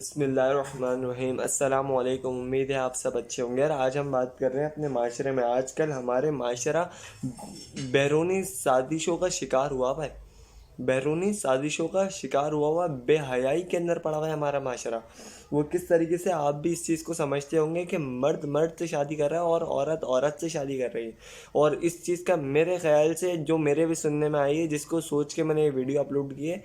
بسم اللہ الرحمن الرحیم۔ السلام علیکم، امید ہے آپ سب اچھے ہوں گے۔ اور آج ہم بات کر رہے ہیں اپنے معاشرے میں۔ آج کل ہمارے معاشرہ بیرونی سازشوں کا شکار ہوا ہوا ہے، بیرونی سازشوں کا شکار ہوا بے حیائی کے اندر پڑا ہوا ہے ہمارا معاشرہ۔ وہ کس طریقے سے، آپ بھی اس چیز کو سمجھتے ہوں گے کہ مرد مرد سے شادی کر رہا ہے اور عورت عورت سے شادی کر رہی ہے۔ اور اس چیز کا میرے خیال سے جو میرے بھی سننے میں آئی ہے، جس کو سوچ کے میں نے یہ ویڈیو اپلوڈ کی ہے،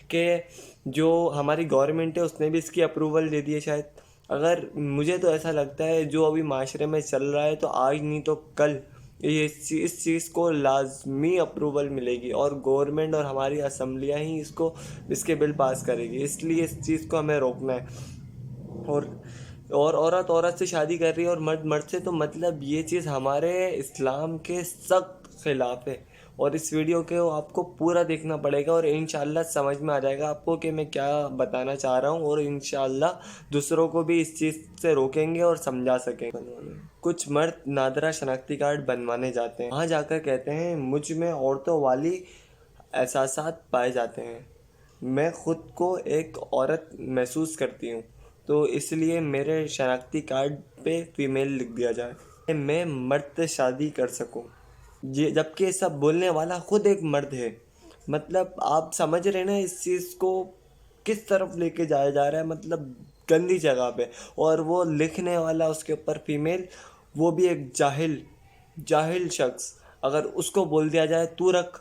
کہ جو ہماری گورنمنٹ ہے اس نے بھی اس کی اپروول دے دی ہے شاید۔ اگر مجھے تو ایسا لگتا ہے جو ابھی معاشرے میں چل رہا ہے، تو آج نہیں تو کل یہ اس چیز کو لازمی اپروول ملے گی، اور گورنمنٹ اور ہماری اسمبلیاں ہی اس کے بل پاس کرے گی۔ اس لیے اس چیز کو ہمیں روکنا ہے۔ اور عورت عورت سے شادی کر رہی ہے اور مرد مرد سے، تو مطلب یہ چیز ہمارے اسلام کے سخت خلاف ہے۔ اور اس ویڈیو کو آپ کو پورا دیکھنا پڑے گا، اور انشاءاللہ سمجھ میں آ جائے گا آپ کو کہ میں کیا بتانا چاہ رہا ہوں، اور انشاءاللہ دوسروں کو بھی اس چیز سے روکیں گے اور سمجھا سکیں گے۔ کچھ مرد نادرہ شناختی کارڈ بنوانے جاتے ہیں، وہاں جا کر کہتے ہیں مجھ میں عورتوں والی احساسات پائے جاتے ہیں، میں خود کو ایک عورت محسوس کرتی ہوں، تو اس لیے میرے شناختی کارڈ پہ فیمیل لکھ دیا جائے، میں مرد سے شادی کر سکوں۔ جبکہ یہ سب بولنے والا خود ایک مرد ہے۔ مطلب آپ سمجھ رہے ہیں نا اس چیز کو کس طرف لے کے جایا جا رہا ہے، مطلب گندی جگہ پہ۔ اور وہ لکھنے والا اس کے اوپر فیمیل، وہ بھی ایک جاہل شخص۔ اگر اس کو بول دیا جائے تو رکھ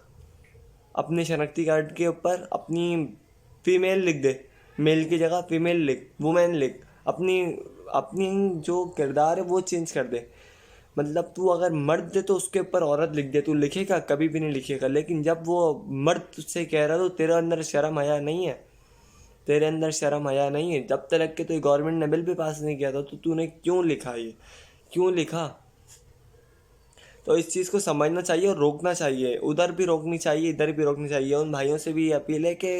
اپنے شناختی کارڈ کے اوپر اپنی فیمیل لکھ دے، میل کی جگہ فیمیل لکھ، وومین لکھ، اپنی جو کردار ہے وہ چینج کر دے۔ مطلب تو اگر مرد ہے تو اس کے اوپر عورت لکھ دے، تو لکھے گا؟ کبھی بھی نہیں لکھے گا۔ لیکن جب وہ مرد تجھ سے کہہ رہا تو تیرے اندر شرم حیا نہیں ہے، تیرے اندر شرم حیا نہیں ہے۔ جب تک کہ تو گورنمنٹ نے بل بھی پاس نہیں کیا تھا، تو نے کیوں لکھا؟ یہ کیوں لکھا؟ تو اس چیز کو سمجھنا چاہیے اور روکنا چاہیے، ادھر بھی روکنی چاہیے، ادھر بھی روکنی چاہیے۔ ان بھائیوں سے بھی یہ اپیل ہے کہ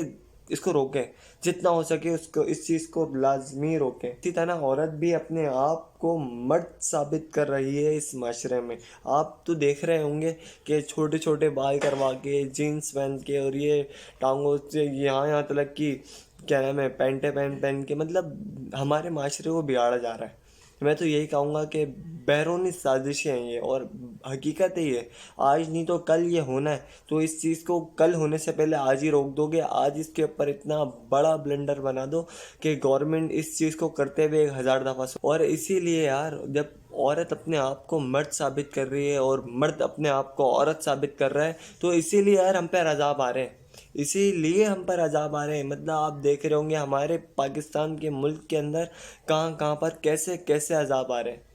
اس کو روکیں، جتنا ہو سکے اس چیز کو لازمی روکیں۔ اسی طرح عورت بھی اپنے آپ کو مرد ثابت کر رہی ہے اس معاشرے میں۔ آپ تو دیکھ رہے ہوں گے کہ چھوٹے چھوٹے بال کروا کے، جینس پہن کے، اور یہ ٹانگوں سے یہاں تلک کی کیا نام ہے پینٹیں پہن کے، مطلب ہمارے معاشرے کو بگاڑا جا رہا ہے۔ میں تو یہی کہوں گا کہ بیرونی سازشیں ہیں یہ، اور حقیقت ہے یہ آج نہیں تو کل یہ ہونا ہے۔ تو اس چیز کو کل ہونے سے پہلے آج ہی روک دو گے، آج اس کے اوپر اتنا بڑا بلنڈر بنا دو کہ گورنمنٹ اس چیز کو کرتے ہوئے 1000 دفعہ اور اسی لیے یار، جب عورت اپنے آپ کو مرد ثابت کر رہی ہے اور مرد اپنے آپ کو عورت ثابت کر رہا ہے، تو اسی لیے یار ہم پہ عذاب آ رہے ہیں، اسی لیے ہم پر عذاب آ رہے ہیں۔ مطلب آپ دیکھ رہے ہوں گے ہمارے پاکستان کے ملک کے اندر کہاں کہاں پر کیسے کیسے عذاب آ رہے ہیں۔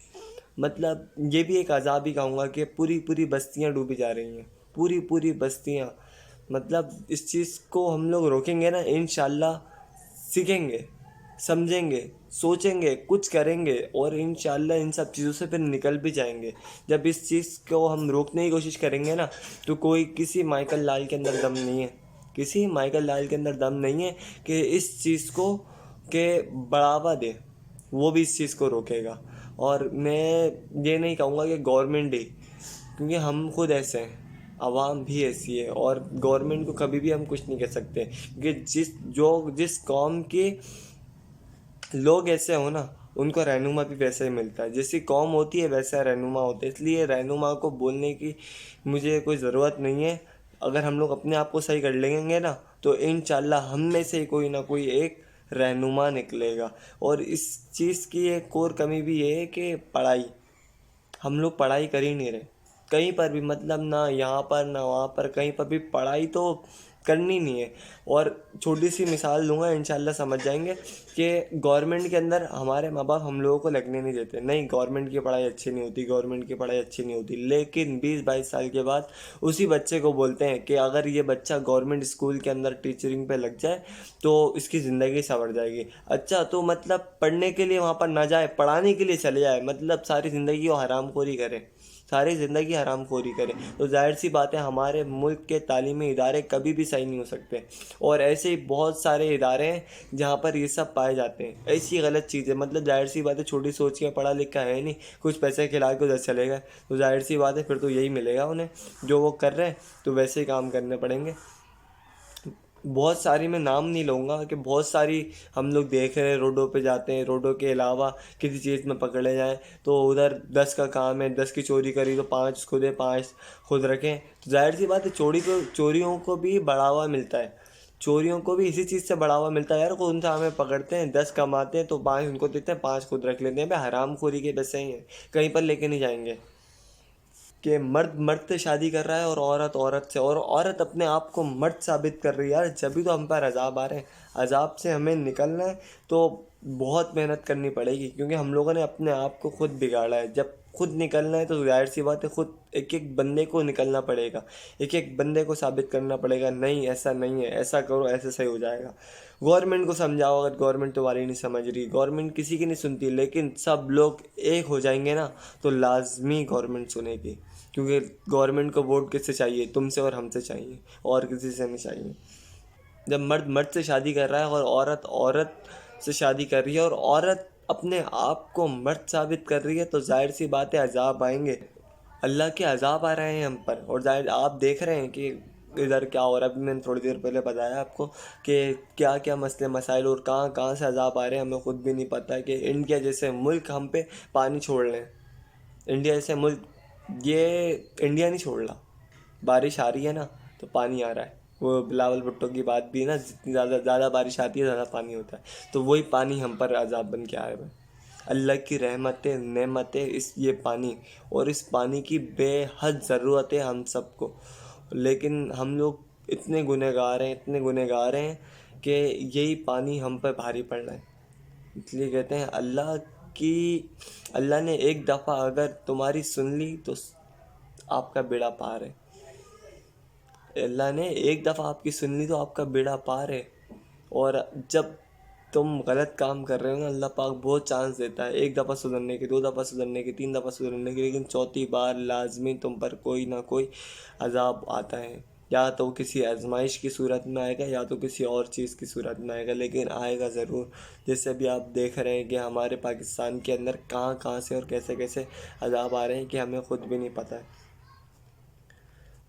مطلب یہ بھی ایک عذاب ہی کہوں گا کہ پوری بستیاں ڈوبی جا رہی ہیں، پوری بستیاں۔ مطلب اس چیز کو ہم لوگ روکیں گے نا، انشاءاللہ سیکھیں گے، سمجھیں گے، سوچیں گے، کچھ کریں گے، اور انشاءاللہ ان سب چیزوں سے پھر نکل بھی جائیں گے۔ جب اس چیز کو ہم روکنے کی کوشش کریں گے نا، تو کسی مائیکل لال کے اندر دم نہیں ہے، کسی مائیکل لال کے اندر دم نہیں ہے کہ اس چیز کو کہ بڑھاوا دے، وہ بھی اس چیز کو روکے گا۔ اور میں یہ نہیں کہوں گا کہ گورنمنٹ ہی، کیونکہ ہم خود ایسے ہیں، عوام بھی ایسی ہے، اور گورنمنٹ کو کبھی بھی ہم کچھ نہیں کہہ سکتے، کیونکہ جس قوم کے لوگ ایسے ہوں نا، ان کو رہنما بھی ویسا ہی ملتا ہے، جیسی قوم ہوتی ہے ویسا رہنما ہوتا ہے۔ اس لیے رہنما کو بولنے کی مجھے کوئی ضرورت نہیں ہے۔ اگر ہم لوگ اپنے آپ کو صحیح کر لیں گے نا، تو انشاءاللہ ہم میں سے کوئی نہ کوئی ایک رہنما نکلے گا۔ اور اس چیز کی ایک اور کمی بھی یہ ہے کہ پڑھائی، ہم لوگ پڑھائی کر ہی نہیں رہے کہیں پر بھی، مطلب نہ یہاں پر نہ وہاں پر، کہیں پر بھی پڑھائی تو کرنی نہیں ہے۔ اور چھوٹی سی مثال دوں گا، انشاءاللہ سمجھ جائیں گے کہ گورنمنٹ کے اندر ہمارے ماں باپ ہم لوگوں کو لگنے نہیں دیتے، نہیں گورنمنٹ کی پڑھائی اچھی نہیں ہوتی، گورنمنٹ کی پڑھائی اچھی نہیں ہوتی، لیکن 20-22 سال کے بعد اسی بچے کو بولتے ہیں کہ اگر یہ بچہ گورنمنٹ اسکول کے اندر ٹیچرنگ پہ لگ جائے تو اس کی زندگی سنور جائے گی۔ اچھا، تو مطلب پڑھنے کے لیے وہاں پر نہ جائے، پڑھانے کے لیے چلے جائے، مطلب ساری زندگی وہ حرام خوری کرے، ساری زندگی حرام خوری کرے، تو ظاہر سی بات ہے ہمارے ملک کے تعلیمی ادارے کبھی بھی صحیح نہیں ہو سکتے۔ اور ایسے ہی بہت سارے ادارے ہیں جہاں پر یہ سب پائے جاتے ہیں، ایسی غلط چیزیں، مطلب ظاہر سی بات ہے چھوٹی سوچ کے پڑھا لکھا ہے نہیں، کچھ پیسے کھلا کے ادھر چلے گئے، تو ظاہر سی بات ہے پھر تو یہی ملے گا انہیں جو وہ کر رہے ہیں، تو ویسے ہی کام کرنے پڑیں گے۔ بہت ساری میں نام نہیں لوں گا کہ بہت ساری ہم لوگ دیکھ رہے ہیں روڈوں پہ جاتے ہیں، روڈوں کے علاوہ کسی چیز میں پکڑے جائیں تو ادھر 10 کا کام ہے، 10 کی چوری کری تو 5 خود ہے، 5 خود رکھیں، تو ظاہر سی بات ہے چوریوں کو بھی بڑھاوا ملتا ہے، چوریوں کو بھی اسی چیز سے بڑھاوا ملتا ہے یار، کون سا ہمیں پکڑتے ہیں 10 کماتے ہیں تو 5 ان کو دیتے ہیں، 5 خود رکھ لیتے ہیں، بھائی حرام خوری کے بس ہی ہیں، کہیں پر لے کے نہیں جائیں گے کہ مرد مرد سے شادی کر رہا ہے اور عورت عورت سے، اور عورت اپنے آپ کو مرد ثابت کر رہی ہے یار، جبھی تو ہم پر عذاب آ رہے ہیں، عذاب سے ہمیں نکلنا ہے تو بہت محنت کرنی پڑے گی، کیونکہ ہم لوگوں نے اپنے آپ کو خود بگاڑا ہے، جب خود نکلنا ہے تو ظاہر سی بات ہے خود ایک ایک بندے کو نکلنا پڑے گا، ایک ایک بندے کو ثابت کرنا پڑے گا، نہیں ایسا نہیں ہے، ایسا کرو ایسے صحیح ہو جائے گا، گورنمنٹ کو سمجھاؤ، اگر گورنمنٹ تمہاری نہیں سمجھ رہی، گورنمنٹ کسی کی نہیں سنتی، لیکن سب لوگ ایک ہو جائیں گے نا تو لازمی گورنمنٹ سنے گی، کیونکہ گورنمنٹ کو ووٹ کس سے چاہیے؟ تم سے اور ہم سے چاہیے، اور کسی سے نہیں چاہیے۔ جب مرد مرد سے شادی کر رہا ہے اور عورت عورت سے شادی کر رہی ہے اور عورت اپنے آپ کو مرد ثابت کر رہی ہے تو ظاہر سی بات ہے عذاب آئیں گے، اللہ کے عذاب آ رہے ہیں ہم پر، اور ظاہر آپ دیکھ رہے ہیں کہ ادھر کیا ہو رہا ہے، ابھی میں نے تھوڑی دیر پہلے بتایا آپ کو کہ کیا کیا مسئلے مسائل اور کہاں کہاں سے عذاب آ رہے ہیں، ہمیں خود بھی نہیں پتہ کہ انڈیا جیسے ملک ہم پہ پانی چھوڑ لیں، انڈیا جیسے ملک، یہ انڈیا نہیں چھوڑ رہا، بارش آ رہی ہے نا تو پانی آ رہا ہے، وہ بلاول بھٹو کی بات بھی ہے نا، جتنی زیادہ زیادہ بارش آتی ہے زیادہ پانی ہوتا ہے، تو وہی پانی ہم پر عذاب بن کے آئے ہوئے، اللہ کی رحمتیں نعمتیں یہ پانی، اور اس پانی کی بے حد ضرورت ہے ہم سب کو، لیکن ہم لوگ اتنے گنہگار ہیں، اتنے گنہگار ہیں کہ یہی پانی ہم پہ بھاری پڑ رہا ہے، اس لیے کہتے ہیں کی اللہ نے ایک دفعہ اگر تمہاری سن لی تو آپ کا بیڑا پار ہے، اللہ نے ایک دفعہ آپ کی سن لی تو آپ کا بیڑا پار ہے، اور جب تم غلط کام کر رہے ہو نا اللہ پاک بہت چانس دیتا ہے، ایک دفعہ سدھرنے کی، 2 دفعہ سدھرنے کی، 3 دفعہ سدھرنے کی، لیکن چوتھی بار لازمی تم پر کوئی نہ کوئی عذاب آتا ہے، یا تو کسی آزمائش کی صورت میں آئے گا یا تو کسی اور چیز کی صورت میں آئے گا، لیکن آئے گا ضرور، جیسے بھی آپ دیکھ رہے ہیں کہ ہمارے پاکستان کے اندر کہاں کہاں سے اور کیسے کیسے عذاب آ رہے ہیں کہ ہمیں خود بھی نہیں پتہ ہے،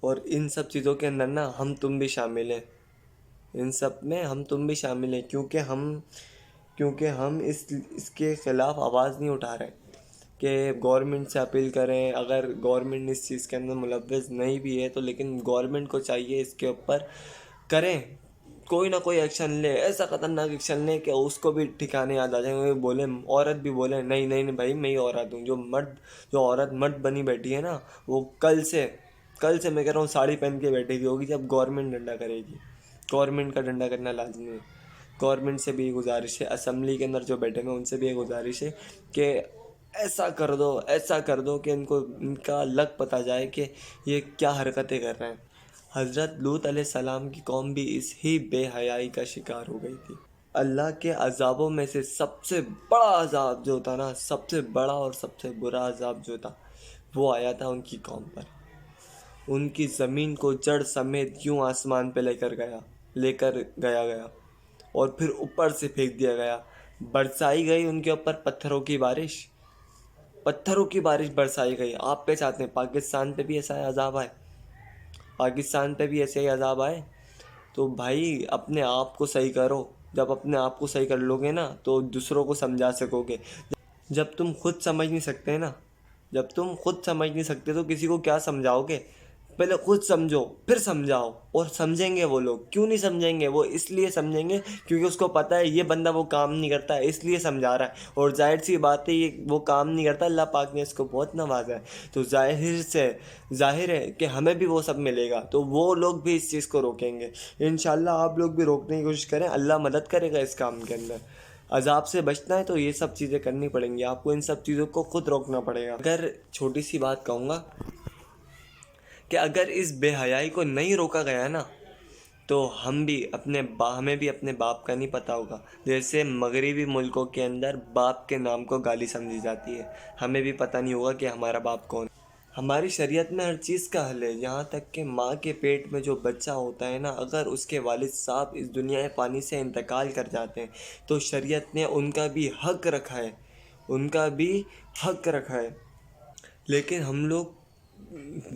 اور ان سب چیزوں کے اندر نا ہم تم بھی شامل ہیں، ان سب میں ہم تم بھی شامل ہیں، کیونکہ ہم اس کے خلاف آواز نہیں اٹھا رہے کہ گورنمنٹ سے اپیل کریں، اگر گورنمنٹ اس چیز کے اندر ملوث نہیں بھی ہے تو لیکن گورنمنٹ کو چاہیے اس کے اوپر کریں، کوئی نہ کوئی ایکشن لے، ایسا خطرناک ایکشن لے کہ اس کو بھی ٹھکانے یاد آ جائیں گے، بولے عورت بھی بولے نہیں نہیں نہیں بھائی میں ہی عورت ہوں، جو عورت مرد بنی بیٹھی ہے نا وہ کل سے میں کہہ رہا ہوں ساڑی پہن کے بیٹھی ہوئی ہوگی جب گورنمنٹ ڈنڈا کرے گی، گورنمنٹ کا ڈنڈا کرنا لازمی ہے، گورنمنٹ سے بھی یہ گزارش ہے، اسمبلی کے اندر جو بیٹھے ہیں ان سے بھی یہ گزارش ہے کہ ایسا کر دو کہ ان کا لگ پتہ جائے کہ یہ کیا حرکتیں کر رہے ہیں۔ حضرت لوط علیہ السلام کی قوم بھی اس ہی بے حیائی کا شکار ہو گئی تھی، اللہ کے عذابوں میں سے سب سے بڑا عذاب جو تھا نا، سب سے بڑا اور سب سے برا عذاب جو تھا وہ آیا تھا ان کی قوم پر، ان کی زمین کو جڑ سمیت یوں آسمان پہ لے کر گیا اور پھر اوپر سے پھینک دیا گیا، برسائی گئی ان کے اوپر پتھروں کی بارش برسائی گئی۔ آپ کیا چاہتے ہیں پاکستان پہ بھی ایسا عذاب آئے؟ پاکستان پہ بھی ایسے ہی عذاب آئے؟ تو بھائی اپنے آپ کو صحیح کرو، جب اپنے آپ کو صحیح کر لو گے نا تو دوسروں کو سمجھا سکو گے، جب تم خود سمجھ نہیں سکتے نا، جب تم خود سمجھ نہیں سکتے تو کسی کو کیا سمجھاؤ گے؟ پہلے خود سمجھو پھر سمجھاؤ، اور سمجھیں گے وہ لوگ، کیوں نہیں سمجھیں گے؟ وہ اس لیے سمجھیں گے کیونکہ اس کو پتہ ہے یہ بندہ وہ کام نہیں کرتا ہے اس لیے سمجھا رہا ہے، اور ظاہر سی بات ہے یہ وہ کام نہیں کرتا، اللہ پاک نے اس کو بہت نوازا ہے، تو ظاہر ہے کہ ہمیں بھی وہ سب ملے گا، تو وہ لوگ بھی اس چیز کو روکیں گے، انشاءاللہ آپ لوگ بھی روکنے کی کوشش کریں، اللہ مدد کرے گا اس کام کے اندر، عذاب سے بچنا ہے تو یہ سب چیزیں کرنی پڑیں گی، آپ کو ان سب چیزوں کو خود روکنا پڑے گا۔ اگر چھوٹی سی بات کہوں گا کہ اگر اس بے حیائی کو نہیں روکا گیا نا تو ہمیں بھی اپنے باپ کا نہیں پتہ ہوگا، جیسے مغربی ملکوں کے اندر باپ کے نام کو گالی سمجھی جاتی ہے، ہمیں بھی پتہ نہیں ہوگا کہ ہمارا باپ کون ہے۔ ہماری شریعت میں ہر چیز کا حل ہے، یہاں تک کہ ماں کے پیٹ میں جو بچہ ہوتا ہے نا، اگر اس کے والد صاحب اس دنیا پانی سے انتقال کر جاتے ہیں تو شریعت نے ان کا بھی حق رکھا ہے، لیکن ہم لوگ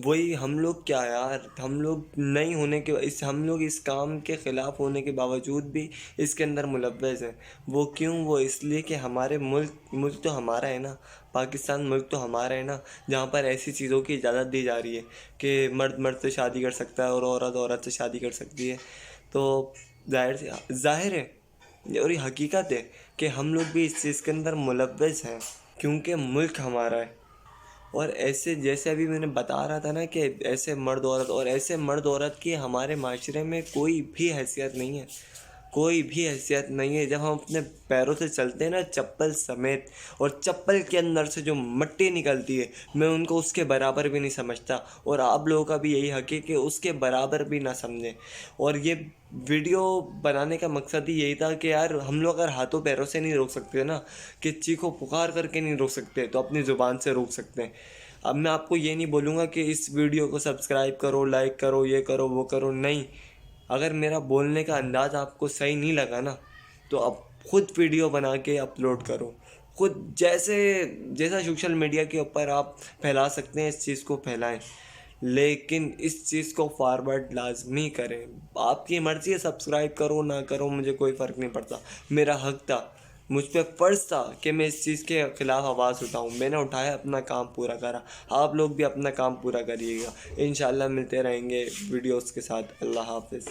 وہی ہم لوگ کیا یار، ہم لوگ نہیں ہونے کے ہم لوگ اس کام کے خلاف ہونے کے باوجود بھی اس کے اندر ملوث ہیں۔ وہ کیوں؟ وہ اس لیے کہ ہمارے ملک تو ہمارا ہے نا، پاکستان ملک تو ہمارا ہے نا، جہاں پر ایسی چیزوں کی اجازت دی جا رہی ہے کہ مرد سے شادی کر سکتا ہے اور عورت سے شادی کر سکتی ہے۔ تو ظاہر ہے اور یہ حقیقت ہے کہ ہم لوگ بھی اس چیز کے اندر ملوث ہیں، کیونکہ ملک ہمارا ہے۔ اور ایسے جیسے ابھی میں نے بتا رہا تھا نا کہ ایسے مرد عورت کی ہمارے معاشرے میں کوئی بھی حیثیت نہیں ہے، کوئی بھی حیثیت نہیں ہے۔ جب ہم اپنے پیروں سے چلتے ہیں نا چپل سمیت، اور چپل کے اندر سے جو مٹی نکلتی ہے، میں ان کو اس کے برابر بھی نہیں سمجھتا، اور آپ لوگوں کا بھی یہی حق ہے کہ اس کے برابر بھی نہ سمجھیں۔ اور یہ ویڈیو بنانے کا مقصد ہی یہی تھا کہ یار ہم لوگ اگر ہاتھوں پیروں سے نہیں روک سکتے نا، کہ چیخو پکار کر کے نہیں روک سکتے، تو اپنی زبان سے روک سکتے ہیں۔ اب میں آپ کو یہ نہیں بولوں گا کہ اس ویڈیو کو سبسکرائب کرو، لائک کرو، یہ کرو وہ کرو، نہیں۔ اگر میرا بولنے کا انداز آپ کو صحیح نہیں لگا نا، تو اب خود ویڈیو بنا کے اپلوڈ کرو، خود جیسا سوشل میڈیا کے اوپر آپ پھیلا سکتے ہیں اس چیز کو پھیلائیں، لیکن اس چیز کو فارورڈ لازمی کریں۔ آپ کی مرضی ہے، سبسکرائب کرو نہ کرو، مجھے کوئی فرق نہیں پڑتا، میرا حق تھا، مجھ پہ فرض تھا کہ میں اس چیز کے خلاف آواز اٹھاؤں، میں نے اٹھایا، اپنا کام پورا کرا۔ آپ لوگ بھی اپنا کام پورا کریے گا۔ انشاءاللہ ملتے رہیں گے ویڈیوز کے ساتھ۔ اللہ حافظ۔